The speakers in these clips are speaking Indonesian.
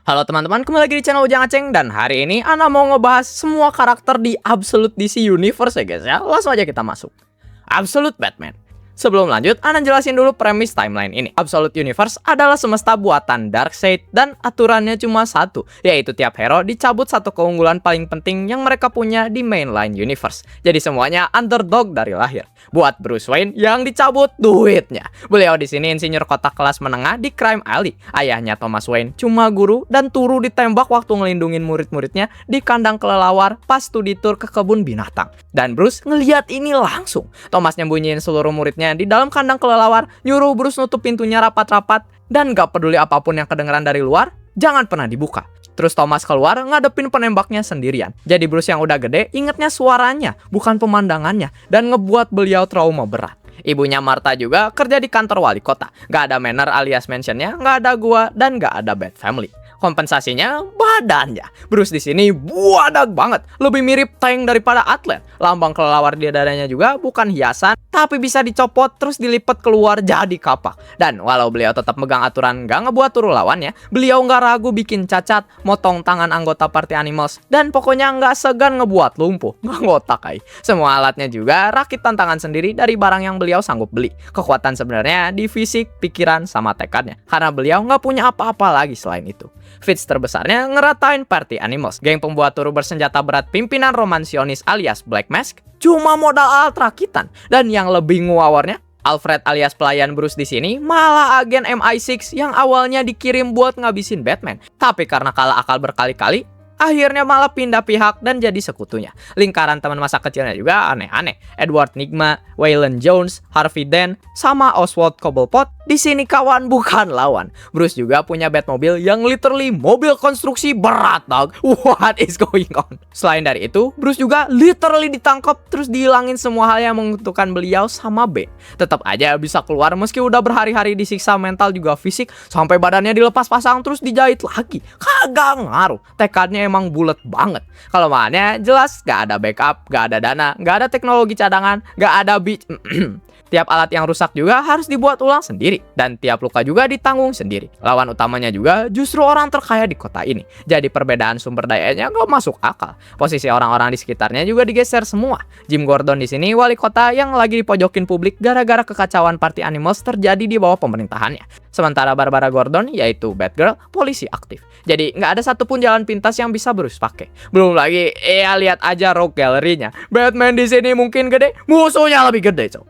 Halo teman-teman, kembali lagi di channel Ujang Aceng. Dan hari ini Ana mau ngebahas semua karakter di Absolute DC Universe ya guys ya. Langsung aja kita masuk. Absolute Batman. Sebelum lanjut, Ana jelasin dulu premis timeline ini. Absolute Universe adalah semesta buatan Darkseid dan aturannya cuma satu, yaitu tiap hero dicabut satu keunggulan paling penting yang mereka punya di mainline universe. Jadi semuanya underdog dari lahir. Buat Bruce Wayne yang dicabut duitnya. Beliau di sini insinyur kota kelas menengah di Crime Alley. Ayahnya Thomas Wayne cuma guru dan turu ditembak waktu ngelindungin murid-muridnya di kandang kelelawar pas studi tour ke kebun binatang. Dan Bruce ngeliat ini langsung. Thomas nyembunyiin seluruh muridnya di dalam kandang kelelawar, nyuruh Bruce nutup pintunya rapat-rapat, dan gak peduli apapun yang kedengeran dari luar, jangan pernah dibuka. Terus Thomas keluar ngadepin penembaknya sendirian. Jadi Bruce yang udah gede ingetnya suaranya, bukan pemandangannya, dan ngebuat beliau trauma berat. Ibunya Martha juga kerja di kantor wali kota. Gak ada manor alias mansionnya, gak ada gua, dan gak ada Bat Family. Kompensasinya badannya. Bruce di sini buadak banget, lebih mirip tank daripada atlet. Lambang kelelawar di dadanya juga bukan hiasan, tapi bisa dicopot terus dilipat keluar jadi kapak. Dan walau beliau tetap megang aturan gak ngebuat turu lawannya, beliau gak ragu bikin cacat, motong tangan anggota Party Animals, dan pokoknya gak segan ngebuat lumpuh. Gak ngotak ay. Semua alatnya juga rakitan tangan sendiri dari barang yang beliau sanggup beli. Kekuatan sebenarnya di fisik, pikiran, sama tekadnya. Karena beliau gak punya apa-apa lagi selain itu. Feats terbesarnya ngeratain Party Animals, geng pembuat turu bersenjata berat pimpinan romansionis alias Black Mask, cuma modal alat rakitan. Dan yang lebih nguawarnya, Alfred alias pelayan Bruce di sini malah agen MI6 yang awalnya dikirim buat ngabisin Batman. Tapi karena kalah akal berkali-kali, akhirnya malah pindah pihak dan jadi sekutunya. Lingkaran teman masa kecilnya juga aneh-aneh. Edward Nygma, Waylon Jones, Harvey Dent, sama Oswald Cobblepot di sini kawan bukan lawan. Bruce juga punya Batmobile yang literally mobil konstruksi berat dog. What is going on? Selain dari itu, Bruce juga literally ditangkap terus dihilangin semua hal yang menguntungkan beliau sama Bane. Tetap aja bisa keluar meski udah berhari-hari disiksa mental juga fisik, sampai badannya dilepas pasang terus dijahit lagi. Kagak ngaruh. Tekadnya emang bulet banget. Kelemahannya jelas gak ada backup, gak ada dana, gak ada teknologi cadangan, gak ada Tiap alat yang rusak juga harus dibuat ulang sendiri, dan tiap luka juga ditanggung sendiri. Lawan utamanya juga justru orang terkaya di kota ini. Jadi perbedaan sumber dayanya gak masuk akal. Posisi orang-orang di sekitarnya juga digeser semua. Jim Gordon di sini wali kota yang lagi dipojokin publik gara-gara kekacauan Party Animals terjadi di bawah pemerintahannya. Sementara Barbara Gordon, yaitu Batgirl, polisi aktif. Jadi nggak ada satupun jalan pintas yang bisa Bruce pakai. Belum lagi, lihat aja Rogue Gallery-nya. Batman di sini mungkin gede, musuhnya lebih gede, cow.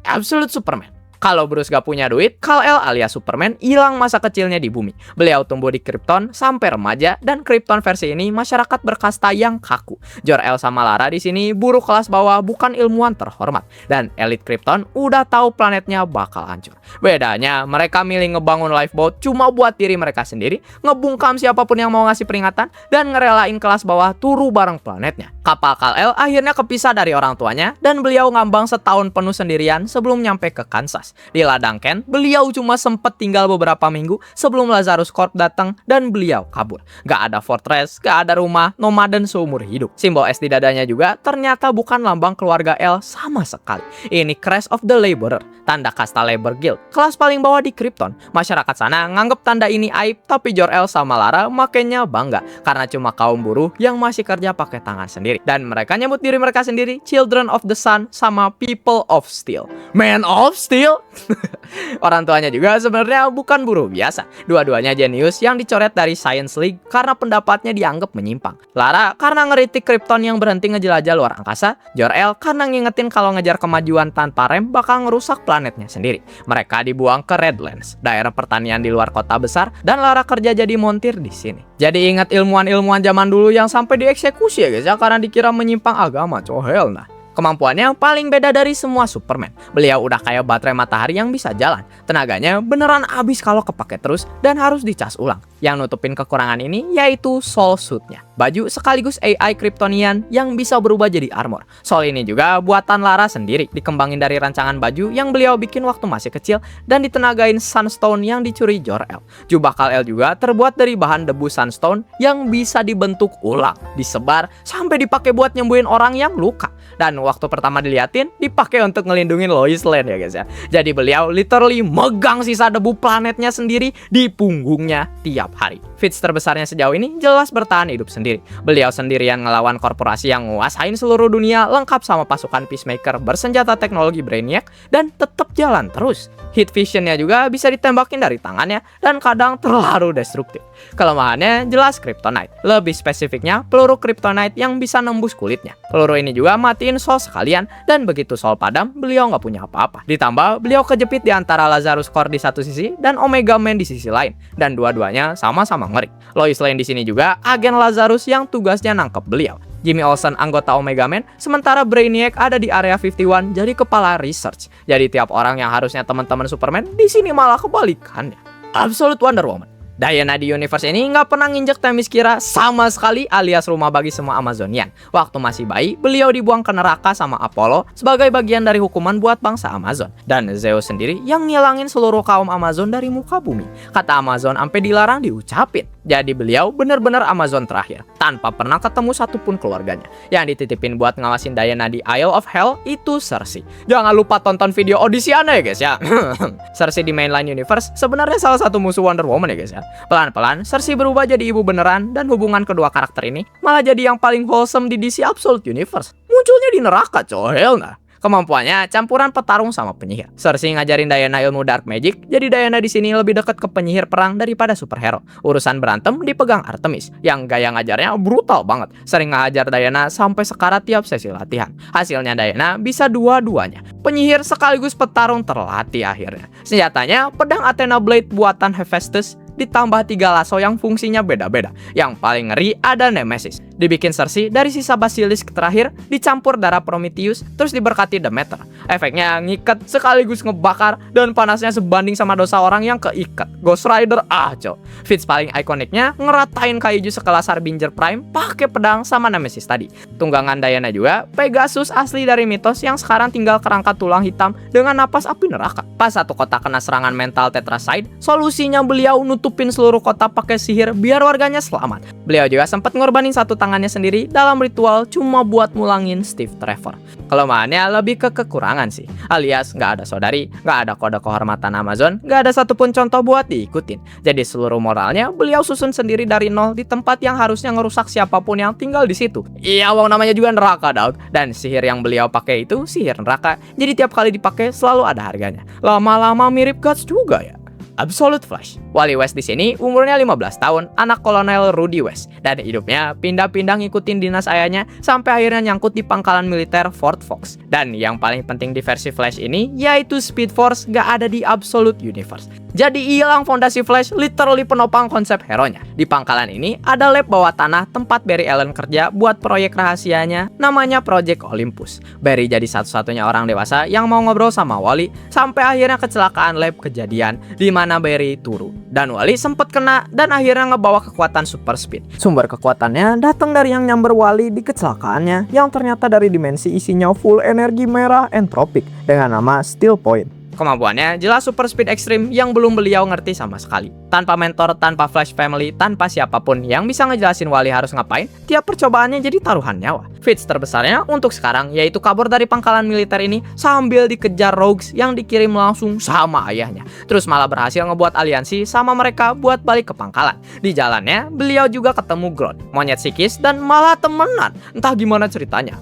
Absolute Superman. Kalau Bruce gak punya duit, Kal-El alias Superman hilang masa kecilnya di bumi. Beliau tumbuh di Krypton sampai remaja, dan Krypton versi ini masyarakat berkasta yang kaku. Jor-El sama Lara di sini buruh kelas bawah, bukan ilmuwan terhormat. Dan elit Krypton udah tahu planetnya bakal hancur. Bedanya, mereka milih ngebangun lifeboat cuma buat diri mereka sendiri, ngebungkam siapapun yang mau ngasih peringatan, dan ngerelain kelas bawah turu bareng planetnya. Kapal Kal-El akhirnya kepisah dari orang tuanya, dan beliau ngambang setahun penuh sendirian sebelum nyampe ke Kansas. Di ladang Kent, beliau cuma sempet tinggal beberapa minggu sebelum Lazarus Corp datang dan beliau kabur. Gak ada fortress, gak ada rumah, nomaden seumur hidup. Simbol S di dadanya juga ternyata bukan lambang keluarga El sama sekali. Ini Crest of the Laborer, tanda kasta Labor Guild, kelas paling bawah di Krypton. Masyarakat sana nganggep tanda ini aib, tapi Jor-El sama Lara makanya bangga karena cuma kaum buruh yang masih kerja pakai tangan sendiri. Dan mereka nyebut diri mereka sendiri Children of the Sun sama People of Steel. Man of Steel? Orang tuanya juga sebenarnya bukan buruh biasa. Dua-duanya jenius yang dicoret dari Science League karena pendapatnya dianggap menyimpang. Lara karena ngeritik Krypton yang berhenti ngejelajah luar angkasa. Jor-El karena ngingetin kalau ngejar kemajuan tanpa rem bakal ngerusak planetnya sendiri. Mereka dibuang ke Redlands, daerah pertanian di luar kota besar, dan Lara kerja jadi montir di sini. Jadi ingat ilmuwan-ilmuwan zaman dulu yang sampai dieksekusi ya guys ya, karena dikira menyimpang agama. Hell nah. Kemampuannya paling beda dari semua Superman. Beliau udah kayak baterai matahari yang bisa jalan. Tenaganya beneran abis kalau kepake terus dan harus dicas ulang. Yang nutupin kekurangan ini yaitu Soul Suit-nya. Baju sekaligus AI Kryptonian yang bisa berubah jadi armor. Soul ini juga buatan Lara sendiri. Dikembangin dari rancangan baju yang beliau bikin waktu masih kecil dan ditenagain Sunstone yang dicuri Jor-El. Jubah Kal-El juga terbuat dari bahan debu Sunstone yang bisa dibentuk ulang, disebar, sampai dipakai buat nyembuhin orang yang luka. Dan waktu pertama diliatin dipakai untuk ngelindungin Lois Lane ya guys ya. Jadi beliau literally megang sisa debu planetnya sendiri di punggungnya tiap hari. Feats terbesarnya sejauh ini jelas bertahan hidup sendiri. Beliau sendirian ngelawan korporasi yang nguasain seluruh dunia, lengkap sama pasukan Peacemaker bersenjata teknologi Brainiac, dan tetap jalan terus. Heat visionnya juga bisa ditembakin dari tangannya dan kadang terlalu destruktif. Kelemahannya jelas Kryptonite. Lebih spesifiknya peluru Kryptonite yang bisa nembus kulitnya. Peluru ini juga matiin Sol sekalian, dan begitu Sol padam, beliau nggak punya apa-apa. Ditambah beliau kejepit di antara Lazarus Core di satu sisi dan Omega Man di sisi lain, dan dua-duanya sama-sama ngeri. Lois Lane di sini juga agen Lazarus yang tugasnya nangkep beliau. Jimmy Olsen anggota Omega Man, sementara Brainiac ada di Area 51 jadi kepala research. Jadi tiap orang yang harusnya teman-teman Superman di sini malah kebalikannya. Absolute Wonder Woman. Diana di universe ini nggak pernah nginjek Themyscira sama sekali, alias rumah bagi semua Amazonian. Waktu masih bayi, beliau dibuang ke neraka sama Apollo sebagai bagian dari hukuman buat bangsa Amazon. Dan Zeus sendiri yang ngilangin seluruh kaum Amazon dari muka bumi. Kata Amazon sampai dilarang diucapin. Jadi beliau bener-bener Amazon terakhir, tanpa pernah ketemu satupun keluarganya. Yang dititipin buat ngawasin Diana di Isle of Hell itu Cersei. Jangan lupa tonton video Odyssiana ya guys ya. Cersei di mainline universe sebenarnya salah satu musuh Wonder Woman ya guys ya. Pelan-pelan Cersei berubah jadi ibu beneran, dan hubungan kedua karakter ini malah jadi yang paling wholesome di DC Absolute Universe. Munculnya di neraka coy, hell nah. Kemampuannya campuran petarung sama penyihir. Cersei ngajarin Diana ilmu dark magic, jadi Diana di sini lebih dekat ke penyihir perang daripada superhero. Urusan berantem dipegang Artemis, yang gaya ngajarnya brutal banget. Sering ngajar Diana sampai sekarat tiap sesi latihan. Hasilnya Diana bisa dua-duanya. Penyihir sekaligus petarung terlatih akhirnya. Senjatanya pedang Athena Blade buatan Hephaestus, ditambah 3 lasso yang fungsinya beda-beda. Yang paling ngeri ada Nemesis. Dibikin Cersei dari sisa Basilisk terakhir, dicampur darah Prometheus, terus diberkati Demeter. Efeknya ngikat sekaligus ngebakar, dan panasnya sebanding sama dosa orang yang keikat. Ghost Rider cok. Feats paling ikoniknya ngeratain kaiju sekelas Harbinger Prime pakai pedang sama Nemesis tadi. Tunggangan Diana juga Pegasus asli dari mitos yang sekarang tinggal kerangka tulang hitam dengan napas api neraka. Pas satu kota kena serangan mental Tetracide, solusinya beliau nutupin seluruh kota pakai sihir biar warganya selamat. Beliau juga sempat ngorbanin satu tangannya sendiri dalam ritual cuma buat mulangin Steve Trevor. Kelemahannya lebih ke kekurangan sih, alias nggak ada saudari, nggak ada kode kehormatan Amazon, nggak ada satupun contoh buat diikutin. Jadi seluruh moralnya beliau susun sendiri dari nol di tempat yang harusnya ngerusak siapapun yang tinggal di situ. Iya, wong namanya juga neraka dog. Dan sihir yang beliau pakai itu sihir neraka, jadi tiap kali dipakai selalu ada harganya. Lama-lama mirip Guts juga ya. Absolute Flash. Wally West di sini umurnya 15 tahun, anak kolonel Rudy West, dan hidupnya pindah-pindah ngikutin dinas ayahnya sampai akhirnya nyangkut di pangkalan militer Fort Fox. Dan yang paling penting di versi Flash ini yaitu Speed Force gak ada di Absolute Universe. Jadi hilang fondasi Flash, literally penopang konsep hero-nya. Di pangkalan ini ada lab bawah tanah tempat Barry Allen kerja buat proyek rahasianya namanya Project Olympus. Barry jadi satu-satunya orang dewasa yang mau ngobrol sama Wally sampai akhirnya kecelakaan lab kejadian di mana Barry turun. Dan Wally sempet kena dan akhirnya ngebawa kekuatan super speed. Sumber kekuatannya datang dari yang nyamber Wally di kecelakaannya yang ternyata dari dimensi isinya full energi merah entropik dengan nama Steel Point. Kemampuannya jelas super speed ekstrim yang belum beliau ngerti sama sekali. Tanpa mentor, tanpa Flash Family, tanpa siapapun yang bisa ngejelasin Wally harus ngapain, tiap percobaannya jadi taruhan nyawa. Feats terbesarnya untuk sekarang yaitu kabur dari pangkalan militer ini sambil dikejar rogues yang dikirim langsung sama ayahnya. Terus malah berhasil ngebuat aliansi sama mereka buat balik ke pangkalan. Di jalannya, beliau juga ketemu Grodd, monyet psikis, dan malah temenan. Entah gimana ceritanya.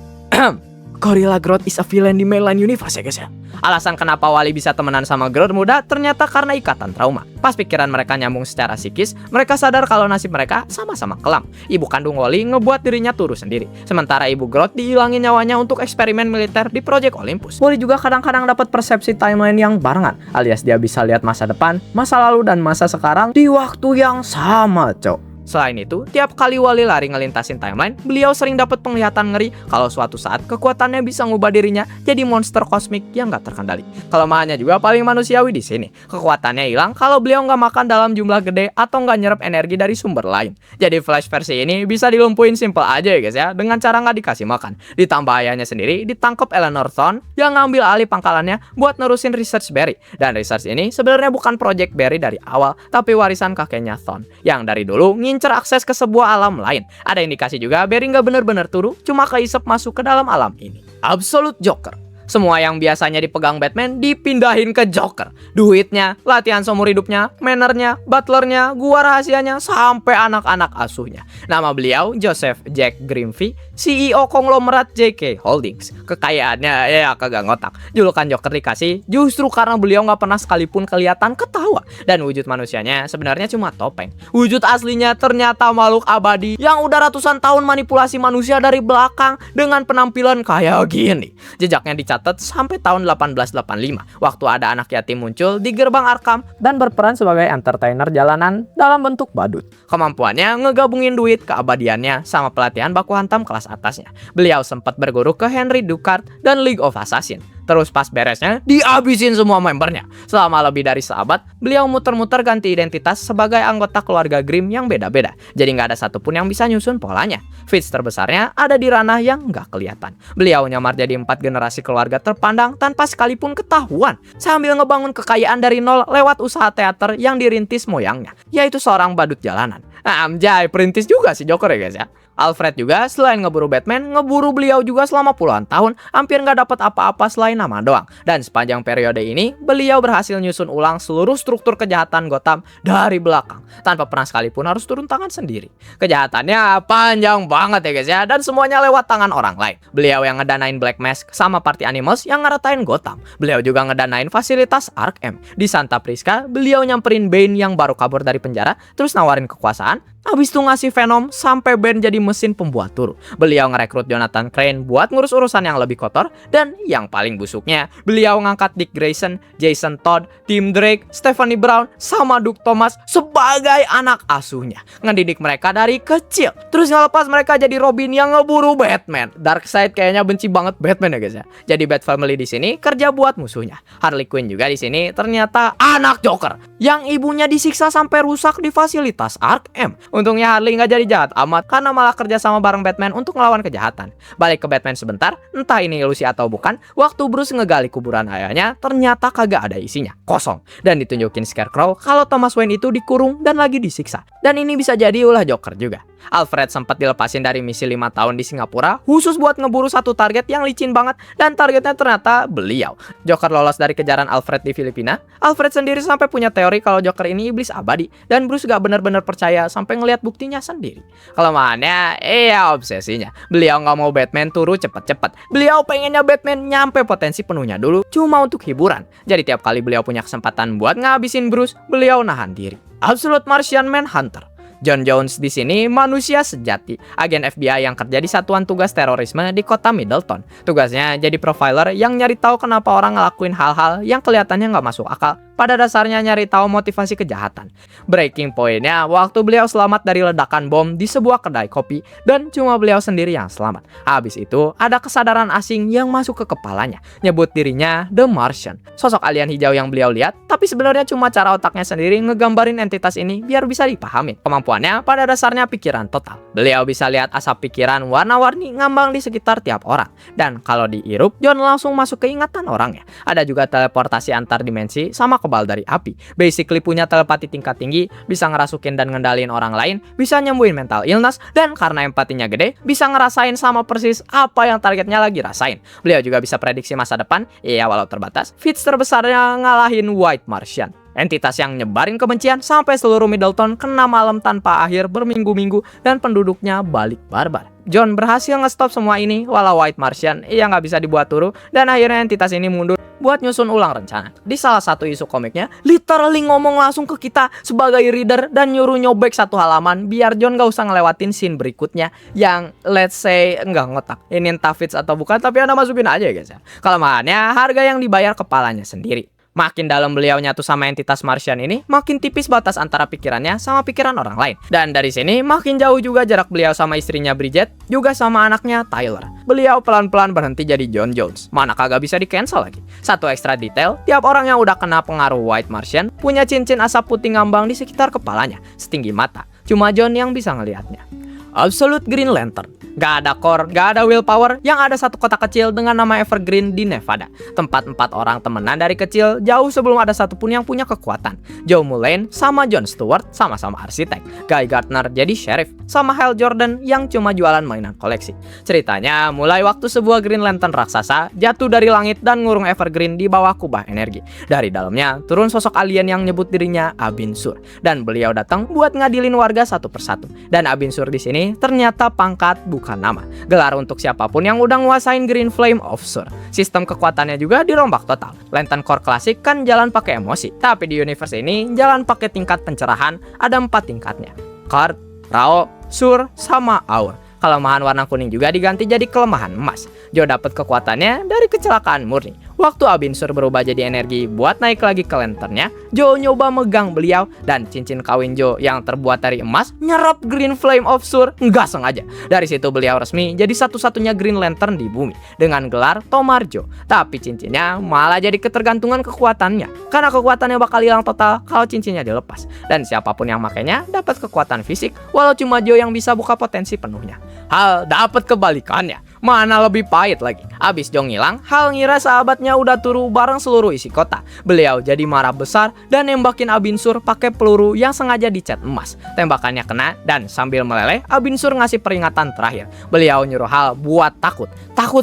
Gorilla Grodd is a villain di mainline universe ya guys ya. Alasan kenapa Wally bisa temenan sama Grodd muda ternyata karena ikatan trauma. Pas pikiran mereka nyambung secara psikis, mereka sadar kalau nasib mereka sama-sama kelam. Ibu kandung Wally ngebuat dirinya turu sendiri, sementara ibu Grodd dihilangin nyawanya untuk eksperimen militer di Project Olympus. Wally juga kadang-kadang dapat persepsi timeline yang barengan, alias dia bisa lihat masa depan, masa lalu, dan masa sekarang di waktu yang sama, cok. Selain itu, tiap kali Wally lari ngelintasin timeline, beliau sering dapat penglihatan ngeri kalau suatu saat kekuatannya bisa ngubah dirinya jadi monster kosmik yang gak terkendali. Kelemahannya juga paling manusiawi di sini. Kekuatannya hilang kalau beliau nggak makan dalam jumlah gede atau nggak nyerap energi dari sumber lain. Jadi Flash versi ini bisa dilumpuhin simple aja ya guys ya, dengan cara nggak dikasih makan. Ditambah ayahnya sendiri ditangkap Eleanor Thawne yang ngambil alih pangkalannya buat nerusin research Barry. Dan research ini sebenarnya bukan project Barry dari awal, tapi warisan kakeknya Thawne yang dari dulu ngincer akses ke sebuah alam lain. Ada indikasi juga Barry nggak bener-bener turu, cuma keisep masuk ke dalam alam ini. Absolute Joker. Semua yang biasanya dipegang Batman dipindahin ke Joker. Duitnya, latihan seumur hidupnya, mannernya, butlernya, gua rahasianya, sampai anak-anak asuhnya. Nama beliau Joseph Jack Grimsby, CEO konglomerat JK Holdings. Kekayaannya ya kagak ngotak. Julukan Joker dikasih justru karena beliau nggak pernah sekalipun kelihatan ketawa. Dan wujud manusianya sebenarnya cuma topeng. Wujud aslinya ternyata makhluk abadi yang udah ratusan tahun manipulasi manusia dari belakang dengan penampilan kayak gini. Jejaknya dicatat sampai tahun 1885 waktu ada anak yatim muncul di gerbang Arkham dan berperan sebagai entertainer jalanan dalam bentuk badut. Kemampuannya ngegabungin duit, keabadiannya sama pelatihan baku hantam kelas atasnya. Beliau sempat berguru ke Henry Ducard dan League of Assassins. Terus pas beresnya, dihabisin semua membernya. Selama lebih dari seabad, beliau muter-muter ganti identitas sebagai anggota keluarga Grimm yang beda-beda. Jadi nggak ada satupun yang bisa nyusun polanya. Feats terbesarnya ada di ranah yang nggak kelihatan. Beliau nyamar jadi 4 generasi keluarga terpandang tanpa sekalipun ketahuan. Sambil ngebangun kekayaan dari nol lewat usaha teater yang dirintis moyangnya, yaitu seorang badut jalanan. Anjay, perintis juga si Joker ya guys ya. Alfred juga selain ngeburu Batman, ngeburu beliau juga selama puluhan tahun, hampir nggak dapat apa-apa selain nama doang. Dan sepanjang periode ini, beliau berhasil nyusun ulang seluruh struktur kejahatan Gotham dari belakang, tanpa pernah sekalipun harus turun tangan sendiri. Kejahatannya panjang banget ya guys ya, dan semuanya lewat tangan orang lain. Beliau yang ngedanain Black Mask sama Party Animals yang ngeratain Gotham. Beliau juga ngedanain fasilitas Arkham. Di Santa Prisca, beliau nyamperin Bane yang baru kabur dari penjara, terus nawarin kekuasaan. Abis itu ngasih Venom sampai Bane jadi mesin pembuat turu. Beliau ngerekrut Jonathan Crane buat ngurus urusan yang lebih kotor. Dan yang paling busuknya, beliau ngangkat Dick Grayson, Jason Todd, Tim Drake, Stephanie Brown, sama Duke Thomas sebagai anak asuhnya. Ngedidik mereka dari kecil. Terus ngelepas mereka jadi Robin yang ngeburu Batman. Darkseid kayaknya benci banget Batman ya guys ya. Jadi Bat Family di sini kerja buat musuhnya. Harley Quinn juga di sini ternyata anak Joker yang ibunya disiksa sampai rusak di fasilitas Arkham. Untungnya Harley nggak jadi jahat amat karena malah kerja sama bareng Batman untuk ngelawan kejahatan. Balik ke Batman sebentar, entah ini ilusi atau bukan, waktu Bruce ngegali kuburan ayahnya ternyata kagak ada isinya, kosong. Dan ditunjukin Scarecrow kalau Thomas Wayne itu dikurung dan lagi disiksa. Dan ini bisa jadi ulah Joker juga. Alfred sempat dilepasin dari misi 5 tahun di Singapura khusus buat ngeburu satu target yang licin banget, dan targetnya ternyata beliau. Joker lolos dari kejaran Alfred di Filipina. Alfred sendiri sampai punya teori kalau Joker ini iblis abadi, dan Bruce gak bener-bener percaya sampai ngeliat buktinya sendiri. Kelemahannya, obsesinya. Beliau gak mau Batman turu cepet-cepet. Beliau pengennya Batman nyampe potensi penuhnya dulu, cuma untuk hiburan. Jadi tiap kali beliau punya kesempatan buat ngabisin Bruce, beliau nahan diri. Absolute Martian Manhunter. John Jones di sini manusia sejati, agen FBI yang kerja di satuan tugas terorisme di kota Middleton. Tugasnya jadi profiler yang nyari tahu kenapa orang ngelakuin hal-hal yang kelihatannya nggak masuk akal. Pada dasarnya nyari tahu motivasi kejahatan. Breaking point-nya waktu beliau selamat dari ledakan bom di sebuah kedai kopi dan cuma beliau sendiri yang selamat. Habis itu ada kesadaran asing yang masuk ke kepalanya, nyebut dirinya The Martian. Sosok alien hijau yang beliau lihat, tapi sebenarnya cuma cara otaknya sendiri ngegambarin entitas ini biar bisa dipahamin. Kemampuannya pada dasarnya pikiran total. Beliau bisa lihat asap pikiran warna-warni ngambang di sekitar tiap orang. Dan kalau dihirup, John langsung masuk ke ingatan orangnya. Ada juga teleportasi antar dimensi sama kebal dari api. Basically punya telepati tingkat tinggi, bisa ngerasukin dan ngendalin orang lain, bisa nyembuhin mental illness, dan karena empatinya gede, bisa ngerasain sama persis apa yang targetnya lagi rasain. Beliau juga bisa prediksi masa depan, ya walau terbatas. Feats terbesarnya ngalahin White Martian. Entitas yang nyebarin kebencian sampai seluruh Middleton kena malam tanpa akhir berminggu-minggu dan penduduknya balik barbar. John berhasil ngestop semua ini walau White Martian nggak bisa dibuat turu, dan akhirnya entitas ini mundur buat nyusun ulang rencana. Di salah satu isu komiknya, literally ngomong langsung ke kita sebagai reader dan nyuruh nyobek satu halaman biar John gak usah ngelewatin scene berikutnya yang let's say nggak ngotak. Ini entah fits atau bukan, tapi Anda masukin aja ya guys ya. Kelemahannya harga yang dibayar kepalanya sendiri. Makin dalam beliau nyatu sama entitas Martian ini, makin tipis batas antara pikirannya sama pikiran orang lain. Dan dari sini makin jauh juga jarak beliau sama istrinya Bridget, juga sama anaknya Tyler. Beliau pelan-pelan berhenti jadi John Jones. Mana kagak bisa di-cancel lagi. Satu ekstra detail, tiap orang yang udah kena pengaruh White Martian punya cincin asap putih ngambang di sekitar kepalanya, setinggi mata. Cuma John yang bisa ngelihatnya. Absolute Green Lantern. Gak ada core, gak ada willpower, yang ada satu kota kecil dengan nama Evergreen di Nevada. Tempat 4 orang temenan dari kecil, jauh sebelum ada satupun yang punya kekuatan. Joe Mulane sama John Stewart sama-sama arsitek. Guy Gardner jadi sheriff, sama Hal Jordan yang cuma jualan mainan koleksi. Ceritanya mulai waktu sebuah Green Lantern raksasa jatuh dari langit dan ngurung Evergreen di bawah kubah energi. Dari dalamnya turun sosok alien yang nyebut dirinya Abin Sur, dan beliau datang buat ngadilin warga satu persatu. Dan Abin Sur di sini ternyata pangkat bukan nama, gelar untuk siapapun yang udah nguasain Green Flame of Sur. Sistem kekuatannya juga dirombak total. Lantern Core klasik kan jalan pakai emosi, tapi di universe ini jalan pakai tingkat pencerahan, ada 4 tingkatnya. Card, Rao, Sur, sama Aur. Kelemahan warna kuning juga diganti jadi kelemahan emas. Joe dapat kekuatannya dari kecelakaan murni. Waktu Abin Sur berubah jadi energi buat naik lagi ke lanternnya, Joe nyoba megang beliau, dan cincin kawin Joe yang terbuat dari emas nyerap Green Flame of Sur nggak sengaja. Dari situ beliau resmi jadi satu-satunya Green Lantern di bumi dengan gelar Tomar Joe. Tapi cincinnya malah jadi ketergantungan kekuatannya, karena kekuatannya bakal hilang total kalau cincinnya dilepas. Dan siapapun yang makainya dapat kekuatan fisik, walau cuma Joe yang bisa buka potensi penuhnya. Hal dapat kebalikannya. Mana lebih pahit lagi. Abis Joe ngilang, Hal ngira sahabatnya udah turu bareng seluruh isi kota. Beliau jadi marah besar dan nembakin Abin Sur pakai peluru yang sengaja dicat emas. Tembakannya kena, dan sambil meleleh, Abin Sur ngasih peringatan terakhir. Beliau nyuruh Hal buat takut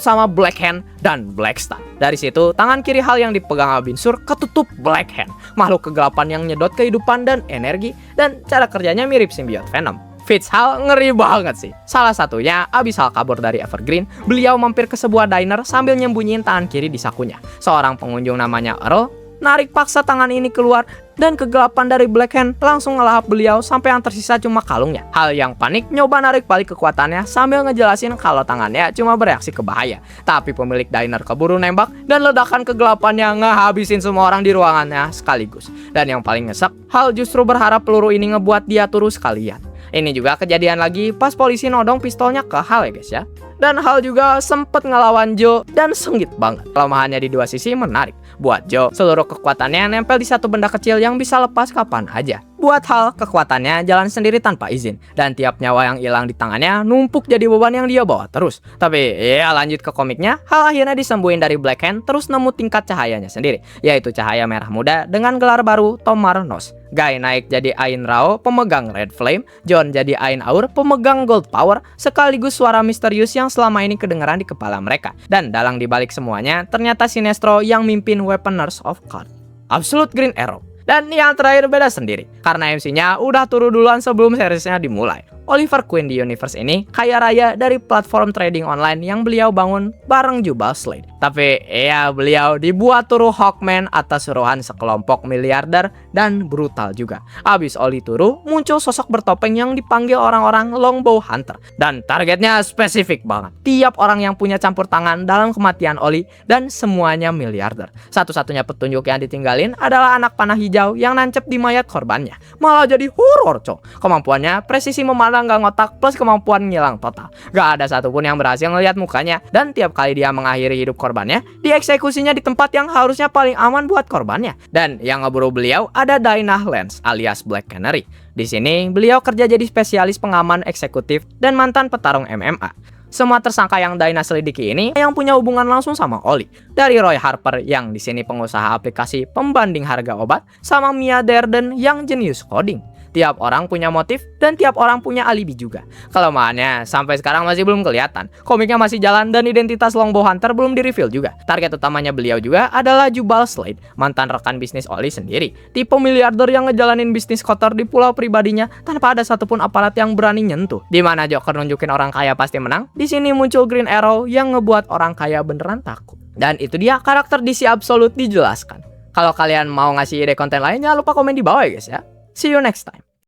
sama Black Hand dan Black Star. Dari situ, tangan kiri Hal yang dipegang Abin Sur ketutup Black Hand, makhluk kegelapan yang nyedot kehidupan dan energi, dan cara kerjanya mirip simbiot Venom. Fits Hal ngeri banget sih. Salah satunya, abis Hal kabur dari Evergreen, beliau mampir ke sebuah diner sambil nyembunyiin tangan kiri di sakunya. Seorang pengunjung namanya Earl narik paksa tangan ini keluar, dan kegelapan dari Black Hand langsung ngelahap beliau sampai yang tersisa cuma kalungnya. Hal yang panik nyoba narik balik kekuatannya sambil ngejelasin kalau tangannya cuma bereaksi ke bahaya. Tapi pemilik diner keburu nembak, dan ledakan kegelapannya ngehabisin semua orang di ruangannya sekaligus. Dan yang paling nyesek, Hal justru berharap peluru ini ngebuat dia turu sekalian. Ini juga kejadian lagi pas polisi nodong pistolnya ke Hal ya guys ya. Dan Hal juga sempet ngelawan Joe dan sengit banget. Kelemahannya di dua sisi menarik. Buat Joe, seluruh kekuatannya nempel di satu benda kecil yang bisa lepas kapan aja. Buat Hal, kekuatannya jalan sendiri tanpa izin. Dan tiap nyawa yang hilang di tangannya numpuk jadi beban yang dia bawa terus. Tapi ya lanjut ke komiknya, Hal akhirnya disembuhin dari Black Hand terus nemu tingkat cahayanya sendiri, yaitu cahaya merah muda dengan gelar baru Tomar Nos. Guy naik jadi Ain Rao, pemegang Red Flame. John jadi Ain Aur, pemegang Gold Power, sekaligus suara misterius yang selama ini kedengeran di kepala mereka. Dan dalang dibalik semuanya ternyata Sinestro yang mimpin Weaponers of Card, Absolute Green Arrow. Dan yang terakhir beda sendiri, karena MC-nya udah turun duluan sebelum seriesnya dimulai. Oliver Queen di universe ini kaya raya dari platform trading online yang beliau bangun bareng Jubal Slade. Tapi ya beliau dibuat turu Hawkman atas suruhan sekelompok miliarder dan brutal juga. Abis Oli turu, muncul sosok bertopeng yang dipanggil orang-orang Longbow Hunter. Dan targetnya spesifik banget. Tiap orang yang punya campur tangan dalam kematian Oli, dan semuanya miliarder. Satu-satunya petunjuk yang ditinggalin adalah anak panah hijau yang nancep di mayat korbannya. Malah jadi horor cok. Kemampuannya presisi memandang gak ngotak plus kemampuan ngilang total. Gak ada satupun yang berhasil ngelihat mukanya, dan tiap kali dia mengakhiri hidup korbannya, dieksekusinya di tempat yang harusnya paling aman buat korbannya. Dan yang ngeburu beliau ada Dinah Lance alias Black Canary. Di sini beliau kerja jadi spesialis pengaman eksekutif dan mantan petarung MMA. Semua tersangka yang Dinah selidiki ini yang punya hubungan langsung sama Oli. Dari Roy Harper yang di sini pengusaha aplikasi pembanding harga obat, sama Mia Darden yang jenius coding. Tiap orang punya motif dan tiap orang punya alibi juga. Kelemahannya sampai sekarang masih belum kelihatan. Komiknya masih jalan dan identitas Longbow Hunter belum di-reveal juga. Target utamanya beliau juga adalah Jubal Slade, mantan rekan bisnis Oli sendiri. Tipe miliarder yang ngejalanin bisnis kotor di pulau pribadinya tanpa ada satupun aparat yang berani nyentuh. Dimana Joker nunjukin orang kaya pasti menang, di sini muncul Green Arrow yang ngebuat orang kaya beneran takut. Dan itu dia karakter DC Absolute dijelaskan. Kalau kalian mau ngasih ide konten lain, jangan lupa komen di bawah ya guys ya. See you next time.